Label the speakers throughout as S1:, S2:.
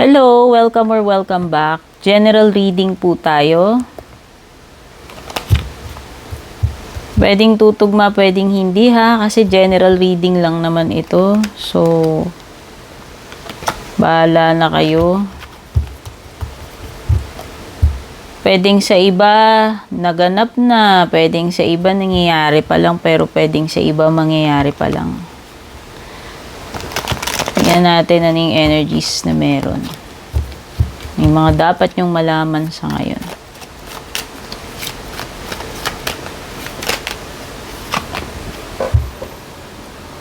S1: Hello, welcome or welcome back. General reading po tayo. Pwedeng tutugma, pwedeng hindi ha, kasi general reading lang naman ito. So, bahala na kayo. Pwedeng sa iba, naganap na. Pwedeng sa iba, nangyayari pa lang. Pero pwedeng sa iba, mangyayari pa lang. Tingnan natin anong energies na meron. Yung mga dapat nyong malaman sa ngayon.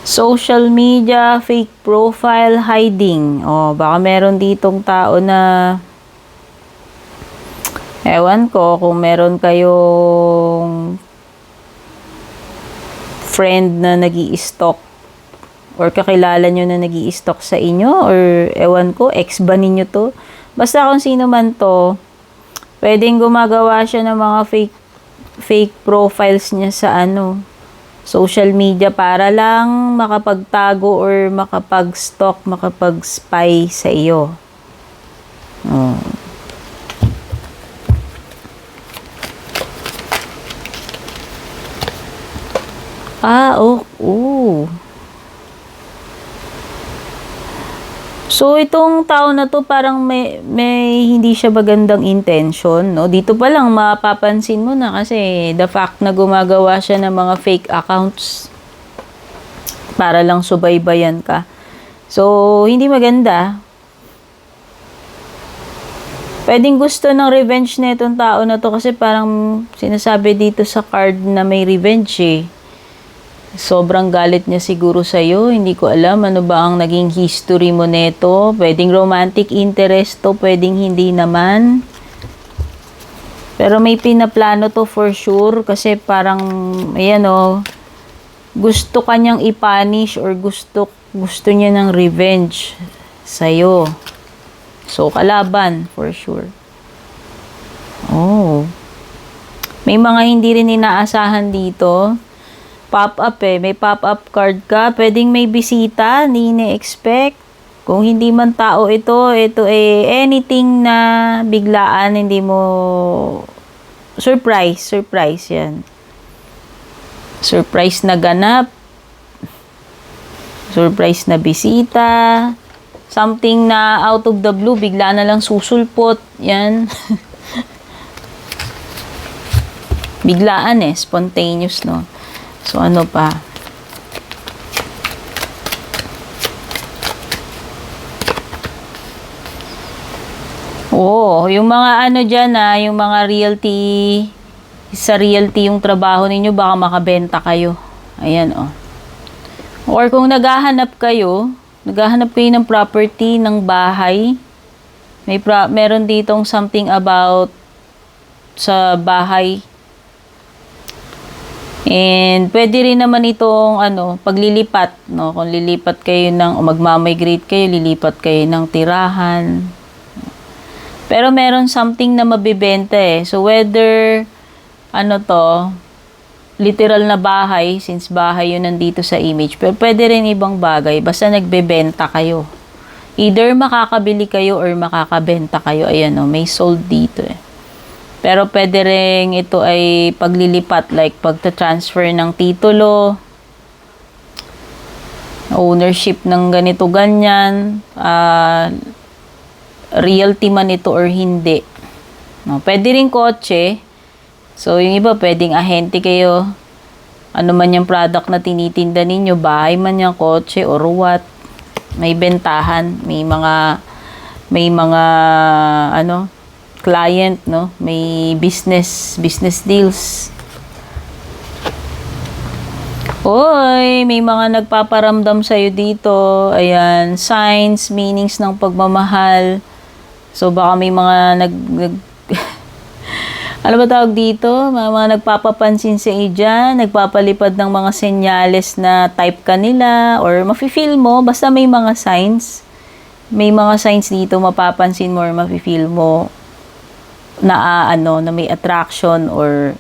S1: Social media, fake profile, hiding. O, baka meron ditong tao na ewan ko kung meron kayong friend na nag-i-stalk or kakilala nyo na nag-i-stalk sa inyo or ewan ko, ex ba ninyo to? Basta kung sino man to, pwedeng gumagawa siya ng mga fake profiles niya sa social media para lang makapagtago or makapag-stalk, makapag-spy sa iyo. Oh. So, itong tao na to parang may hindi siya magandang intention, no? Dito pa lang mapapansin mo na kasi the fact na gumagawa siya ng mga fake accounts para lang subaybayan ka. So, hindi maganda. Pwedeng gusto ng revenge na itong tao na to kasi parang sinasabi dito sa card na may revenge eh. Sobrang galit niya siguro sa'yo. Hindi ko alam ano ba ang naging history mo neto. Pwedeng romantic interest to, pwedeng hindi naman. Pero may pinaplano to for sure kasi parang, ayan o, gusto kanyang i-punish or gusto niya ng revenge sa'yo. So, kalaban for sure. Oh. May mga hindi rin inaasahan dito. Pop-up eh. May pop-up card ka. Pwedeng may bisita. Hindi na-expect. Kung hindi man tao ito eh anything na biglaan, hindi mo surprise yan. Surprise na ganap. Surprise na bisita. Something na out of the blue, bigla na lang susulpot. Yan. Biglaan eh. Spontaneous, no? So, ano pa? Yung mga dyan yung mga realty, sa realty yung trabaho ninyo, baka makabenta kayo. Ayan, Or kung naghahanap kayo ng property, ng bahay, meron ditong something about sa bahay. And pwede rin naman itong paglilipat, no? Kung lilipat kayo o magmamigrate kayo, lilipat kayo ng tirahan. Pero meron something na mabibenta eh. So whether literal na bahay, since bahay yun nandito sa image, pero pwede rin ibang bagay, basta nagbebenta kayo. Either makakabili kayo or makakabenta kayo. Ayan may sold dito eh. Pero pwede rin ito ay paglilipat, like pagta-transfer ng titulo, ownership ng ganito ganyan, realty man ito or hindi. No, pwede rin kotse. So yung iba pwedeng ahente kayo. Ano man yung product na tinitinda ninyo, bahay man yung kotse or what. May bentahan, may mga client, no? May business deals. May mga nagpaparamdam sa'yo dito. Ayan, signs, meanings ng pagmamahal. So, baka may mga ano ba tawag dito? Mga nagpapapansin sa iyo dyan, nagpapalipad ng mga senyales na type ka nila, or mafe-feel mo, basta may mga signs. May mga signs dito, mapapansin mo or mafe-feel mo na may attraction or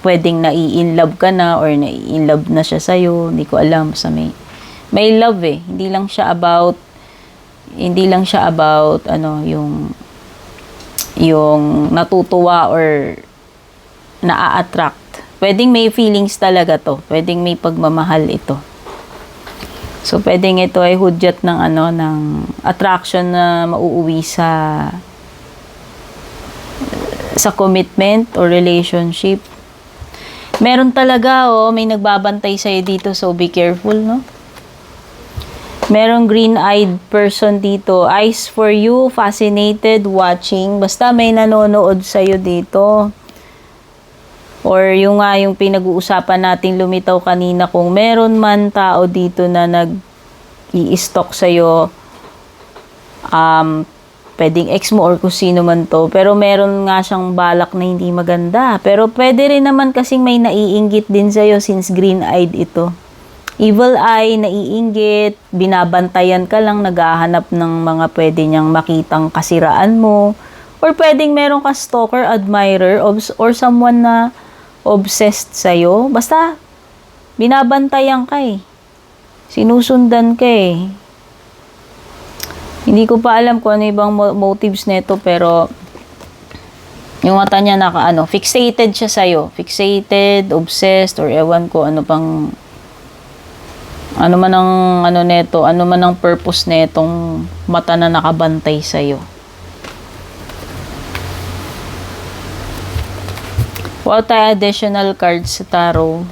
S1: pwedeng nai-inlove ka na or nai-inlove na siya sa'yo. Hindi ko alam. May love eh. Hindi lang siya about Hindi lang siya about yung natutuwa or naa-attract. Pwedeng may feelings talaga to. Pwedeng may pagmamahal ito. So, pwedeng ito ay hudyat ng ng attraction na mauuwi sa commitment or relationship. Meron talaga, may nagbabantay sa'yo dito, so be careful, no? Merong green-eyed person dito. Eyes for you, fascinated, watching. Basta may nanonood sa'yo dito. Or yung pinag-uusapan natin lumitaw kanina, kung meron man tao dito na nag-i-stalk sa'yo, pwedeng ex mo or kung sino man to, pero meron nga siyang balak na hindi maganda. Pero pwede rin naman kasing may naiinggit din sa'yo since green-eyed ito. Evil eye, naiinggit, binabantayan ka lang, naghahanap ng mga pwede niyang makitang kasiraan mo. Or pwedeng meron ka stalker, admirer, or someone na obsessed sa'yo. Basta, binabantayan ka eh. Sinusundan ka eh. Hindi ko pa alam kung ano ibang motives nito, pero yung mata niya fixated siya sa'yo. Fixated, obsessed, or ewan ko ano pang ano man ang purpose netong mata na nakabantay sa'yo. What tayo additional cards sa tarot?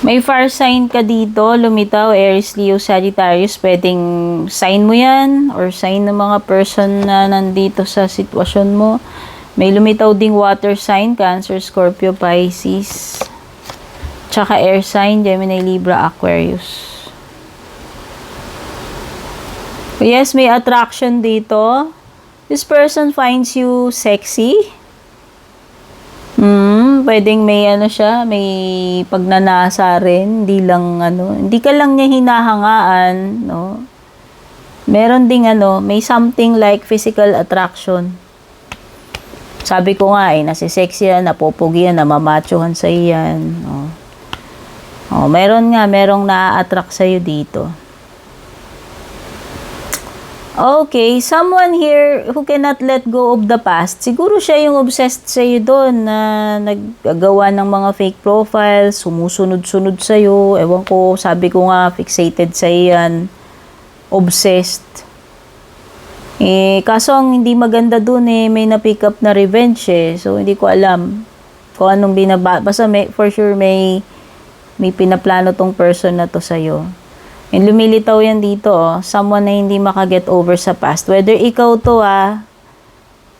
S1: May fire sign ka dito, lumitaw, Aries, Leo, Sagittarius. Pwedeng sign mo yan or sign ng mga person na nandito sa sitwasyon mo. May lumitaw ding water sign, Cancer, Scorpio, Pisces. Tsaka air sign, Gemini, Libra, Aquarius. Yes, may attraction dito. This person finds you sexy. Pwedeng may siya, may pagnanasa rin, hindi ka lang niya hinahangaan, no? Meron ding may something like physical attraction. Sabi ko nga nasisexy yan, napopogi yan, namamachuhan sa iyan, no? Merong na-attract sa iyo dito. Okay, someone here who cannot let go of the past. Siguro siya yung obsessed sa'yo doon na naggagawa ng mga fake profiles, sumusunod-sunod sa'yo. Ewan ko, sabi ko nga, fixated sa'yo yan. Obsessed. Kaso ang hindi maganda doon may na-pick up na revenge So, hindi ko alam kung anong basta for sure may pinaplano tong person na to sa'yo. And lumilitaw yan dito, someone na hindi makaget over sa past. Whether ikaw to,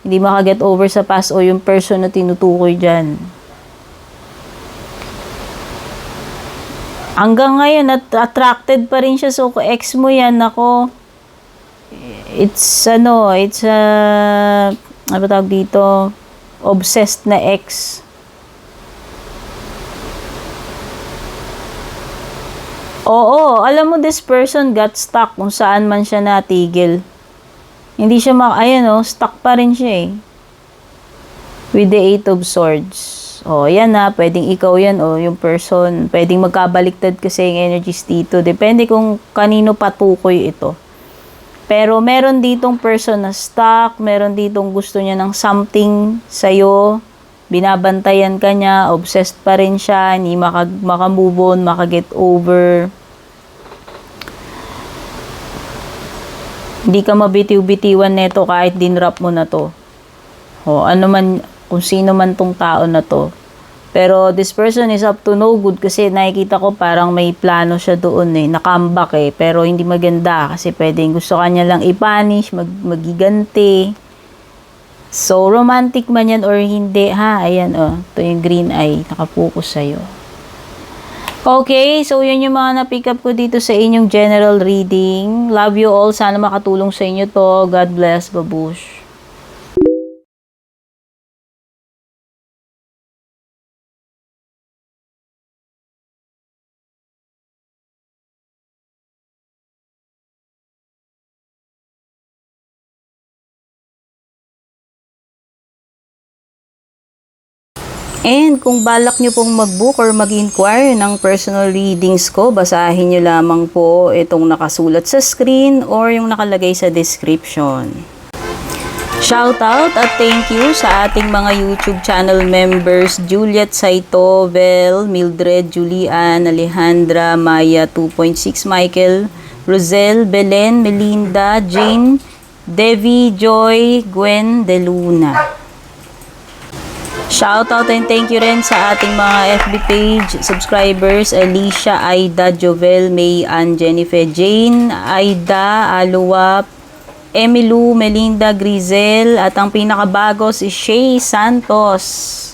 S1: hindi makaget over sa past o yung person na tinutukoy dyan. Hanggang ngayon, attracted pa rin siya. So, kung ex mo yan, ano tawag dito? Obsessed na ex. Oo, alam mo, this person got stuck kung saan man siya natigil. Hindi siya stuck pa rin siya With the 8 of Swords. Yan pwedeng ikaw yan yung person. Pwedeng magkabaliktad kasi yung energies dito. Depende kung kanino patukoy ito. Pero meron ditong person na stuck, meron ditong gusto niya ng something sa'yo. Binabantayan ka niya, obsessed pa rin siya, hindi makamove on, makaget over. Hindi ka mabitiw-bitiwan neto kahit dinrap mo na to. Kung sino man tong tao na to. Pero this person is up to no good kasi nakikita ko parang may plano siya doon na-comeback pero hindi maganda kasi pwedeng gusto kanya lang i-punish, magiganti. So, romantic man yan or hindi, ayan, ito yung green eye, nakapokus sa'yo. Okay, so yun yung mga na-pick up ko dito sa inyong general reading. Love you all, sana makatulong sa inyo to. God bless, babush. And kung balak nyo pong mag-book or mag-inquire ng personal readings ko, basahin nyo lamang po itong nakasulat sa screen or yung nakalagay sa description. Shoutout at thank you sa ating mga YouTube channel members, Juliet Saito, Vel, Mildred, Julian, Alejandra, Maya 2.6, Michael, Rosel, Belen, Melinda, Jane, Devi, Joy, Gwen, De Luna. Shoutout and thank you rin sa ating mga FB page subscribers, Alicia, Aida, Jovel, May, Ann, Jennifer, Jane, Aida, Aluwa, Emilu, Melinda, Grizel, at ang pinakabago si Shay Santos.